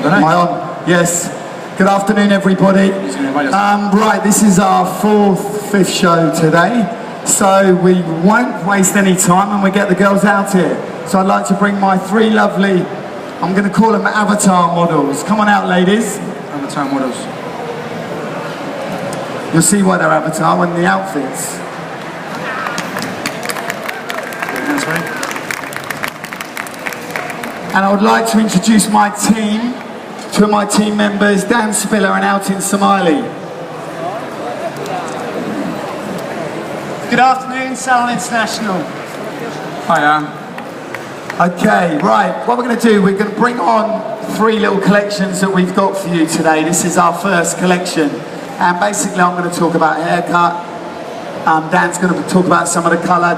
Am I on? Yes. Good afternoon, everybody. Right, this is our fifth show today, so we won't waste any time and we get the girls out here. So I'd like to bring my three lovely, I'm going to call them avatar models. Come on out, ladies. Avatar models. You'll see why they're avatar when the outfits. And I would like to introduce my team, two of my team members, Dan Spiller and Altin Somali. Good afternoon, Solon International. Hiya. Okay, right, what we're going to do, we're going to bring on three little collections that we've got for you today. This is our first collection, and basically I'm going to talk about haircut. Dan's going to talk about some of the colour,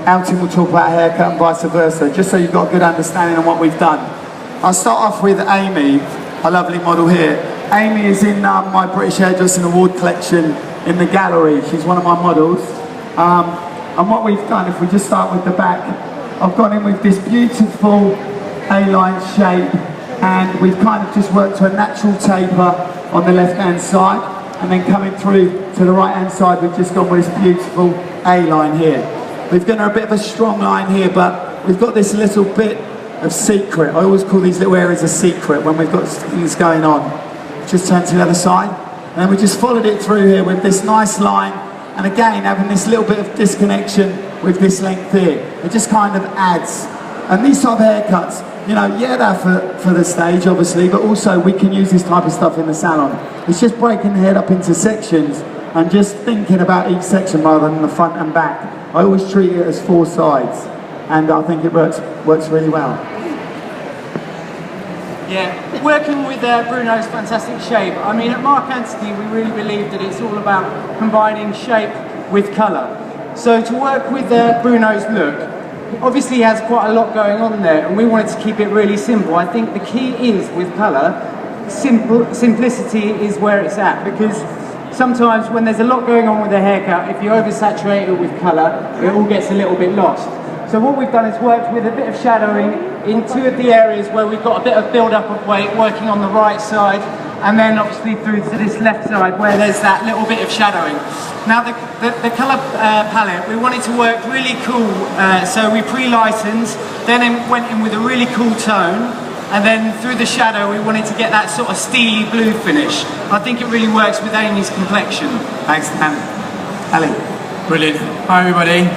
Altin will talk about haircut and vice versa, just so you've got a good understanding of what we've done. I'll start off with Amy, a lovely model here. Amy is in my British Hairdressing Award collection in the gallery. She's one of my models. And what we've done, if we just start with the back, I've gone in with this beautiful A-line shape, and we've kind of just worked to a natural taper on the left-hand side, and then coming through to the right-hand side, we've just gone with this beautiful A-line here. We've done a bit of a strong line here, but we've got this little bit of secret. I always call these little areas a secret when we've got things going on. Just turn to the other side, and then we just followed it through here with this nice line, and again having this little bit of disconnection with this length here. It just kind of adds. And these type of haircuts, you know, yeah, they're for the stage obviously, but also we can use this type of stuff in the salon. It's just breaking the head up into sections and just thinking about each section rather than the front and back. I always treat it as four sides, and I think it works really well. Yeah, working with Bruno's fantastic shape. I mean, at Marc Antoni, we really believe that it's all about combining shape with colour. So to work with Bruno's look, obviously he has quite a lot going on there, and we wanted to keep it really simple. I think the key is, with colour, simplicity is where it's at, because sometimes when there's a lot going on with a haircut, if you oversaturate it with colour, it all gets a little bit lost. So what we've done is worked with a bit of shadowing in two of the areas where we've got a bit of build-up of weight, working on the right side, and then obviously through to this left side where there's that little bit of shadowing. Now the colour palette, we wanted to work really cool, so we pre-licensed, then went in with a really cool tone, and then through the shadow we wanted to get that sort of steely blue finish. I think it really works with Amy's complexion. Thanks, Dan. Ali. Brilliant. Hi everybody.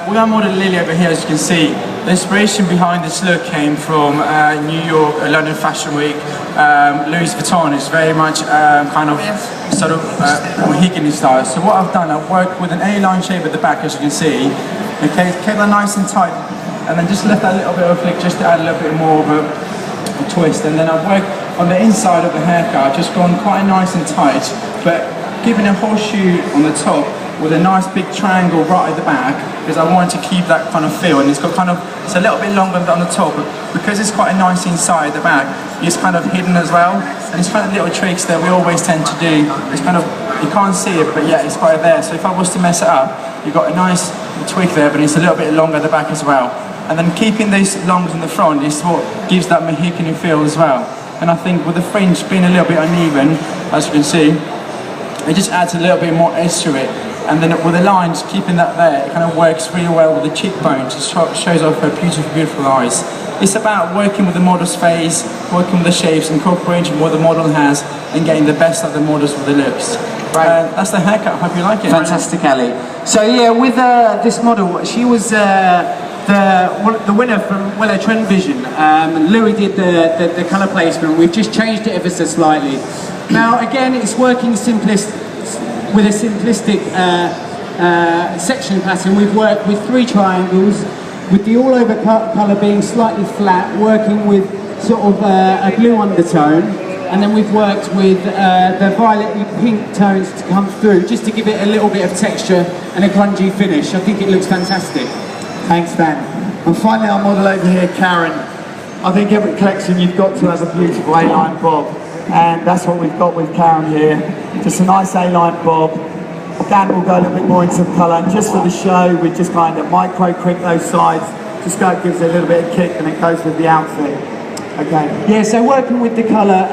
With our model Lily over here, as you can see, the inspiration behind this look came from New York, London Fashion Week. Louis Vuitton is very much kind of sort of Mohican style. So what I've done, I've worked with an A-line shape at the back, as you can see. Okay, kept that nice and tight, and then just left that little bit of a flick just to add a little bit more of a twist. And then I've worked on the inside of the haircut, just gone quite nice and tight, but keeping a horseshoe on the top with a nice big triangle right at the back, because I wanted to keep that kind of feel, and it's got kind of, it's a little bit longer on the top, but because it's quite a nice inside the back, it's kind of hidden as well, and it's kind of little tricks that we always tend to do. It's kind of, you can't see it, but yeah, it's right there. So if I was to mess it up, you've got a nice twig there, but it's a little bit longer at the back as well. And then keeping these longs in the front is what gives that Mohican feel as well. And I think with the fringe being a little bit uneven, as you can see, it just adds a little bit more edge to it. And then with the lines, keeping that there, it kind of works really well with the cheekbones. It shows off her beautiful, beautiful eyes. It's about working with the model's face, working with the shapes, incorporating what the model has, and getting the best of the models with the looks. Right. That's the haircut. I hope you like it. Fantastic, Ali. So yeah, with this model, she was the winner from Weller Trend Vision. Louis did the colour placement. We've just changed it ever so slightly. Now again, it's working with a simplistic section pattern. We've worked with 3 triangles, with the all-over colour being slightly flat, working with sort of a blue undertone, and then we've worked with the violet pink tones to come through, just to give it a little bit of texture and a grungy finish. I think it looks fantastic. Thanks, Dan. And finally, our model over here, Karen. I think every collection you've got to have a beautiful A-line bob, and that's what we've got with Karen here. Just a nice A-line bob. Dan will go a little bit more into colour, and just for the show, we just kind of micro crimp those sides. Just gives it a little bit of kick, and it goes with the outfit. Okay. Yeah, so working with the colour,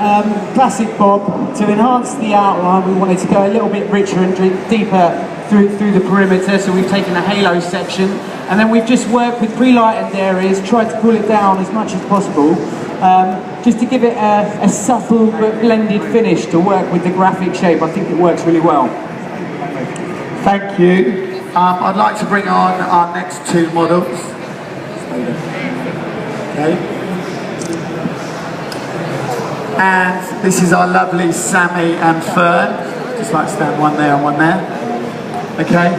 classic Bob, to enhance the outline, we wanted to go a little bit richer and deeper through the perimeter, so we've taken a halo section, and then we've just worked with pre-lightened areas, tried to pull it down as much as possible, just to give it a subtle but blended finish to work with the graphic shape. I think it works really well. Thank you. I'd like to bring on our next two models. Okay. And this is our lovely Sammy and Fern. Just like to stand one there and one there. Okay.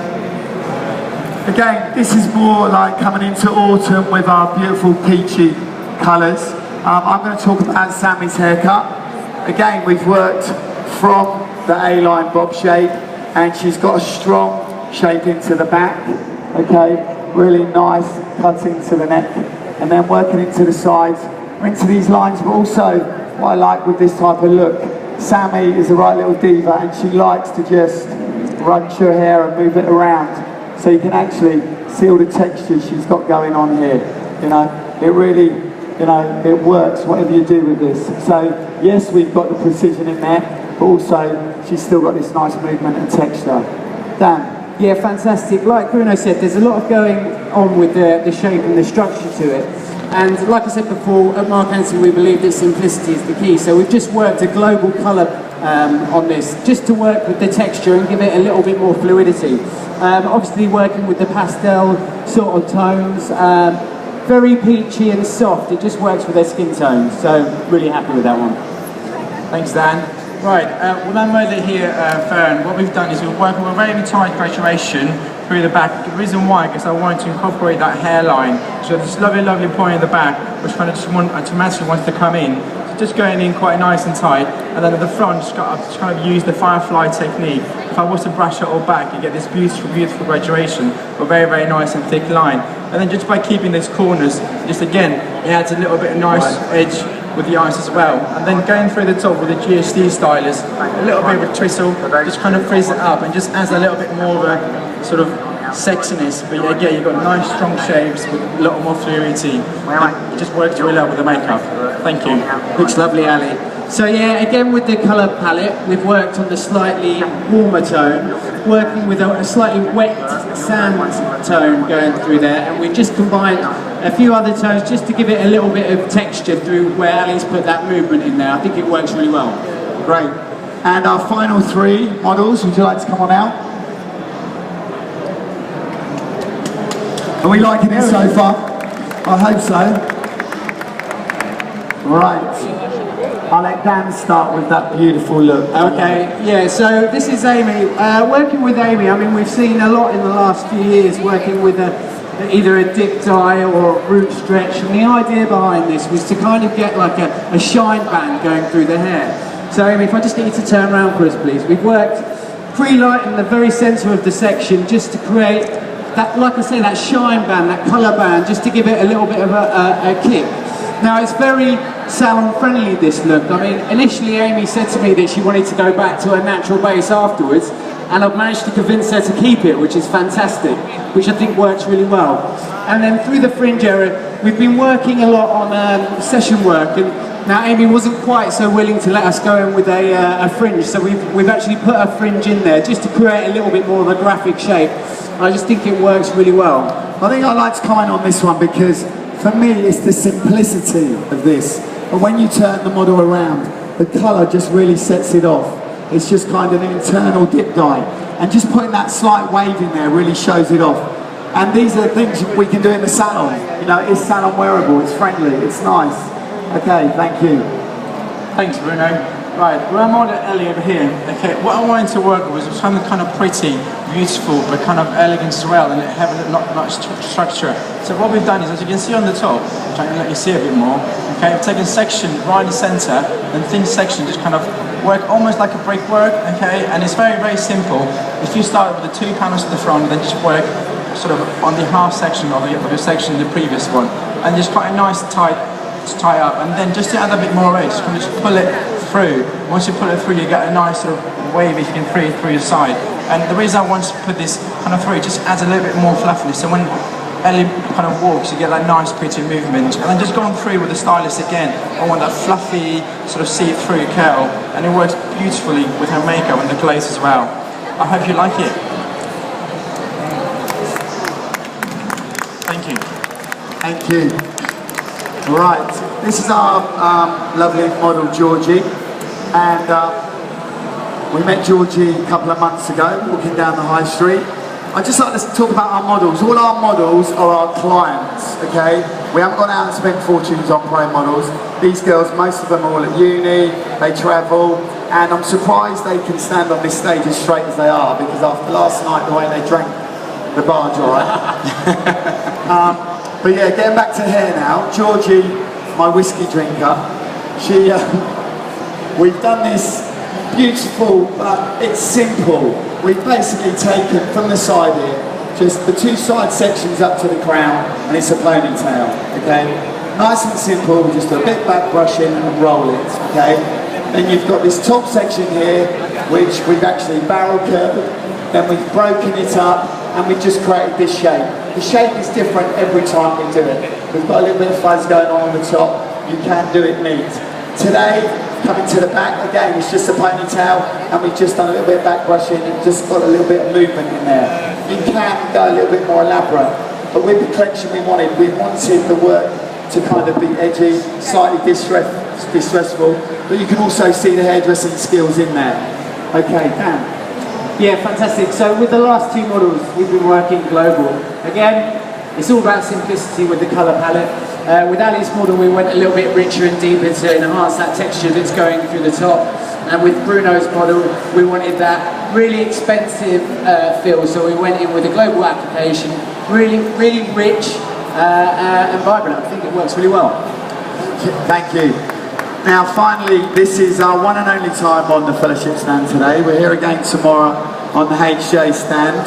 Again, this is more like coming into autumn with our beautiful peachy colours. I'm going to talk about Sammy's haircut. Again, we've worked from the A-line bob shape, and she's got a strong shape into the back. Okay, really nice cutting to the neck, and then working into the sides, into these lines, but also what I like with this type of look, Sammy is a right little diva, and she likes to just run her hair and move it around, so you can actually see all the textures she's got going on here. You know, it really, you know, it works whatever you do with this. So yes, we've got the precision in there, but also she's still got this nice movement and texture. Dan? Yeah, fantastic. Like Bruno said, there's a lot of going on with the shape and the structure to it. And like I said before, at Marc Antoni we believe that simplicity is the key. So we've just worked a global colour on this, just to work with the texture and give it a little bit more fluidity. Obviously working with the pastel sort of tones, very peachy and soft. It just works with their skin tone. So really happy with that one. Thanks, Dan. Right, with our model here, Fern, what we've done is we're working with a very tight graduation through the back. The reason why, because I wanted to incorporate that hairline. So this lovely, lovely point in the back, which kind of just automatically wants to come in. So just going in quite nice and tight, and then at the front, just kind of use the firefly technique. If I was to brush it all back, you get this beautiful, beautiful graduation, a very, very nice and thick line. And then just by keeping these corners, just again, it adds a little bit of nice edge with the eyes as well. And then going through the top with the GSD stylus, a little bit of a twistle, just kind of frizz it up and just adds a little bit more of a sort of sexiness. But again, you've got nice strong shapes with a lot more fluidity. And it just works really well with the makeup. Thank you. Looks lovely, Ali. So yeah, again with the colour palette, we've worked on the slightly warmer tone, working with a slightly wet sand tone going through there, and we've just combined a few other tones just to give it a little bit of texture through where Ali's put that movement in there. I think it works really well. Great. And our final three models, would you like to come on out? Are we liking it so far? I hope so. Right. I'll let Dan start with that beautiful look. Okay, yeah, so this is Amy. Working with Amy, I mean, we've seen a lot in the last few years working with either a dip dye or a root stretch, and the idea behind this was to kind of get like a shine band going through the hair. So Amy, if I just get you to turn around for us, please. We've worked pre-light in the very centre of the section just to create that, like I say, that shine band, that colour band, just to give it a little bit of a kick. Now it's very salon friendly, this look. I mean, initially Amy said to me that she wanted to go back to a natural base afterwards, and I've managed to convince her to keep it, which is fantastic, which I think works really well. And then through the fringe area, we've been working a lot on session work, and now Amy wasn't quite so willing to let us go in with a fringe, so we've actually put a fringe in there just to create a little bit more of a graphic shape. I just think it works really well. I think I'd like to comment on this one because for me it's the simplicity of this. But when you turn the model around, the colour just really sets it off. It's just kind of an internal dip dye. And just putting that slight wave in there really shows it off. And these are the things we can do in the salon. You know, it's salon wearable, it's friendly, it's nice. Okay, thank you. Thanks, Bruno. Right, well, I'm on Ellie over here. Okay, what I wanted to work with was something kind of pretty, beautiful, but kind of elegant as well, and have a not structure. So what we've done is, as you can see on the top, I'm trying to let you see a bit more. Okay, I've taken section right in the centre, and thin section just kind of work almost like a brickwork. Okay, and it's very, very simple. If you start with the two panels at the front, then just work sort of on the half section of your section, the previous one, and just quite a nice tight to tie up, and then just to add a bit more edge, kind of just pull it through. Once you pull it through, you get a nice sort of wave if you can through your side. And the reason I want to put this kind of through, it just adds a little bit more fluffiness. So when Ellie kind of walks, you get that nice pretty movement. And then just going through with the stylist again, I want that fluffy sort of see-through curl, and it works beautifully with her makeup and the glaze as well. I hope you like it. Thank you. Thank you. Right, this is our lovely model Georgie, and we met Georgie a couple of months ago walking down the high street. I'd just like to talk about our models. All our models are our clients, okay? We haven't gone out and spent fortunes on pro models. These girls, most of them are all at uni, they travel, and I'm surprised they can stand on this stage as straight as they are, because after last night, the way they drank the barge, all right? But yeah, getting back to hair now, Georgie, my whiskey drinker, we've done this beautiful, but it's simple. We've basically taken from the side here, just the two side sections up to the crown, and it's a ponytail, okay? Nice and simple, we just do a bit back brushing and roll it, okay? Then you've got this top section here, which we've actually barrel curved, then we've broken it up, and we've just created this shape. The shape is different every time we do it. We've got a little bit of fuzz going on the top, you can do it neat. Today, coming to the back, again, it's just a ponytail, and we've just done a little bit of back brushing and just got a little bit of movement in there. You can go a little bit more elaborate, but with the collection we wanted the work to kind of be edgy, slightly distressful, but you can also see the hairdressing skills in there. Okay, Dan. Yeah, fantastic. So with the last two models, we've been working global. Again, it's all about simplicity with the colour palette. With Ali's model, we went a little bit richer and deeper to enhance that texture that's going through the top. And with Bruno's model, we wanted that really expensive feel, so we went in with a global application, really rich and vibrant. I think it works really well. Thank you. Now finally, this is our one and only time on the fellowship stand today. We're here again tomorrow on the HJ stand.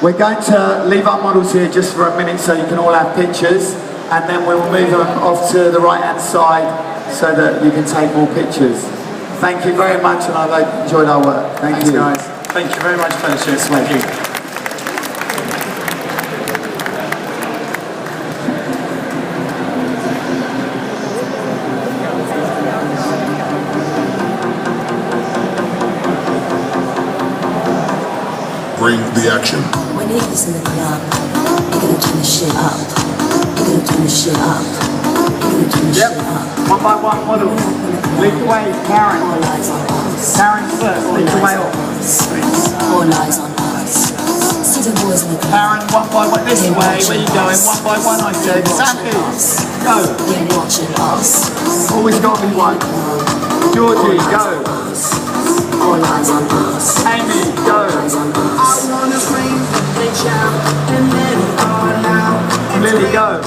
We're going to leave our models here just for a minute so you can all have pictures, and then we'll move them off to the right hand side so that you can take more pictures. Thank you very much, and I've enjoyed our work. Thanks, guys. Thank you very much, fellowship. Thank you. Bring the action. When niggas in the club, you're gonna turn the shit up. You're gonna turn the shit up. You're gonna turn the shit up. One by one model. Lead the way, Karen. All eyes on us. Karen first, lead the way off. All eyes on us. See the boys in the club. Karen, one by one, this way. Where you going? One by one, I said. Sandy, go. They're watching us. Always got to be one. Georgie, go. All eyes on us. Amy, go. I wanna scream and shout and let it all out. Lily, go.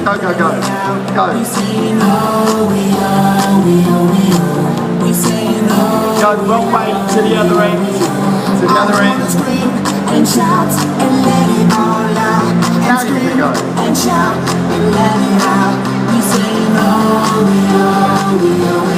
Go, go, go. Go. We say no, we are. We say no. Go the wrong way to the other end. To the other end. Scream and shout and let it all out. Now you can go. And shout and let it out. We say no, we are.